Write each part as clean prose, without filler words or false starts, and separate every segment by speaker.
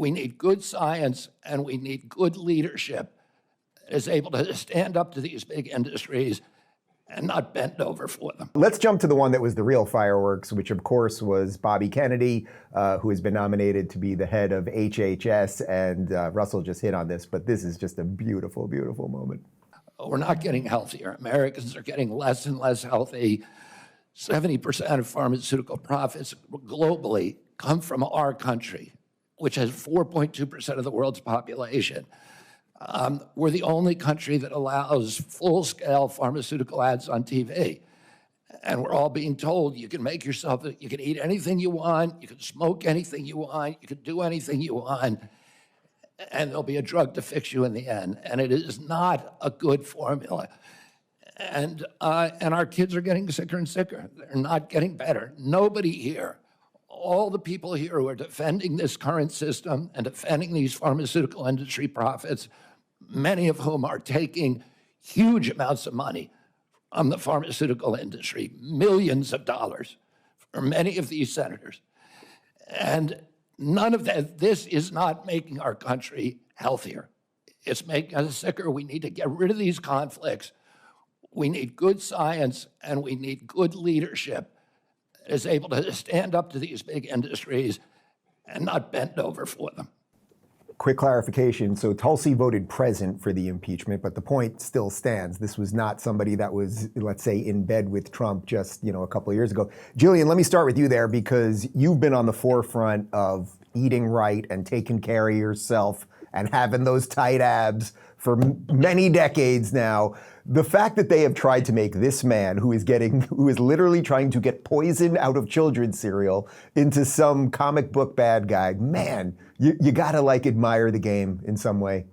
Speaker 1: We need good science, and we need good leadership that is able to stand up to these big industries and not bend over for them.
Speaker 2: Let's jump to the one that was the real fireworks, which of course was Bobby Kennedy, who has been nominated to be the head of HHS. And Russell just hit on this, but this is just a beautiful, beautiful moment.
Speaker 1: We're not getting healthier. Americans are getting less and less healthy. 70% of pharmaceutical profits globally come from our country, which has 4.2% of the world's population. We're the only country that allows full-scale pharmaceutical ads on TV. And we're all being told you can make yourself, you can eat anything you want, you can smoke anything you want, you can do anything you want, and there'll be a drug to fix you in the end. And it is not a good formula. And our kids are getting sicker and sicker. They're not getting better. Nobody here, all the people here who are defending this current system and defending these pharmaceutical industry profits, many of whom are taking huge amounts of money from the pharmaceutical industry, millions of dollars for many of these senators. And none of that, this is not making our country healthier. It's making us sicker. We need to get rid of these conflicts. We need good science, and we need good leadership that is able to stand up to these big industries and not bend over for them.
Speaker 2: Quick clarification. So Tulsi voted present for the impeachment, but the point still stands. This was not somebody that was, let's say, in bed with Trump just, a couple of years ago. Jillian, let me start with you there because you've been on the forefront of eating right and taking care of yourself and having those tight abs for many decades now. The fact that they have tried to make this man who is literally trying to get poison out of children's cereal into some comic book bad guy, man, you gotta admire the game in some way.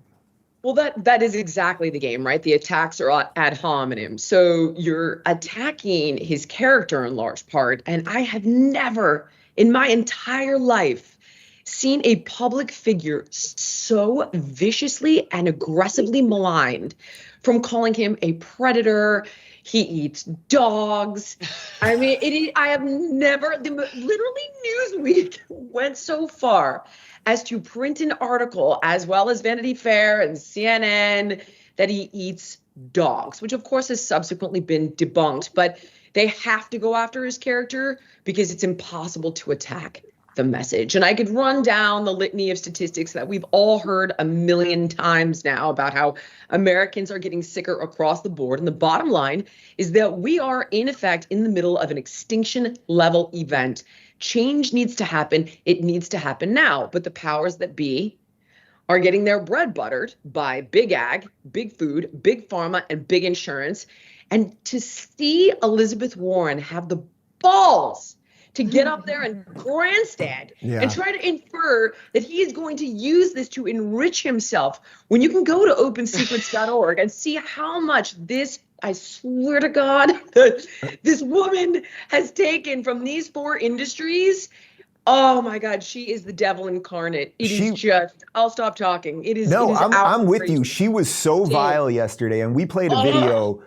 Speaker 3: Well, that is exactly the game, right? The attacks are ad hominem. So you're attacking his character in large part. And I have never in my entire life seen a public figure so viciously and aggressively maligned, from calling him a predator. He eats dogs. I mean, I have never, literally Newsweek went so far as to print an article, as well as Vanity Fair and CNN, that he eats dogs, which of course has subsequently been debunked. But they have to go after his character because it's impossible to attack the message. And I could run down the litany of statistics that we've all heard a million times now about how Americans are getting sicker across the board. And the bottom line is that we are, in effect, in the middle of an extinction level event. Change needs to happen. It needs to happen now. But the powers that be are getting their bread buttered by big ag, big food, big pharma, and big insurance. And to see Elizabeth Warren have the balls to get up there and grandstand and try to infer that he is going to use this to enrich himself, when you can go to opensecrets.org and see how much this, I swear to God, this woman has taken from these four industries. Oh my God, she is the devil incarnate. I'll stop talking.
Speaker 2: I'm with you. She was so vile yesterday, and we played a video.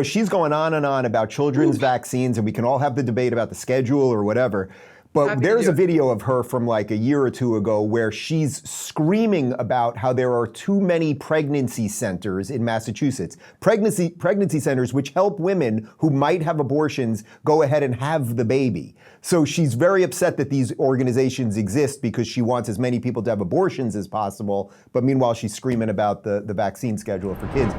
Speaker 2: She's going on and on about children's vaccines, and we can all have the debate about the schedule or whatever. But there's a video of her from a year or two ago where she's screaming about how there are too many pregnancy centers in Massachusetts. Pregnancy centers which help women who might have abortions go ahead and have the baby. So she's very upset that these organizations exist because she wants as many people to have abortions as possible. But meanwhile, she's screaming about the vaccine schedule for kids.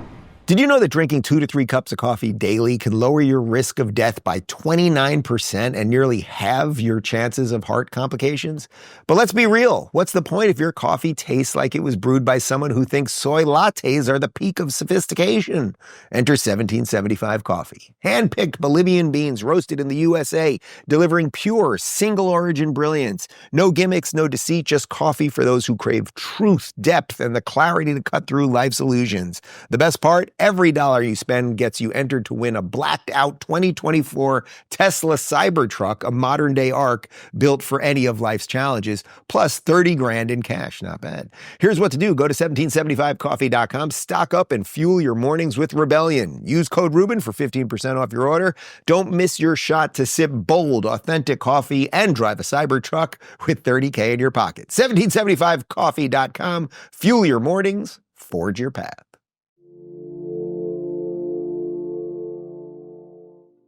Speaker 2: Did you know that drinking 2 to 3 cups of coffee daily can lower your risk of death by 29% and nearly halve your chances of heart complications? But let's be real. What's the point if your coffee tastes like it was brewed by someone who thinks soy lattes are the peak of sophistication? Enter 1775 Coffee. Hand-picked Bolivian beans roasted in the USA, delivering pure, single-origin brilliance. No gimmicks, no deceit, just coffee for those who crave truth, depth, and the clarity to cut through life's illusions. The best part? Every dollar you spend gets you entered to win a blacked out 2024 Tesla Cybertruck, a modern day Ark built for any of life's challenges, plus 30 grand in cash. Not bad. Here's what to do. Go to 1775coffee.com, stock up and fuel your mornings with rebellion. Use code Rubin for 15% off your order. Don't miss your shot to sip bold, authentic coffee and drive a Cybertruck with 30K in your pocket. 1775coffee.com. Fuel your mornings, forge your path.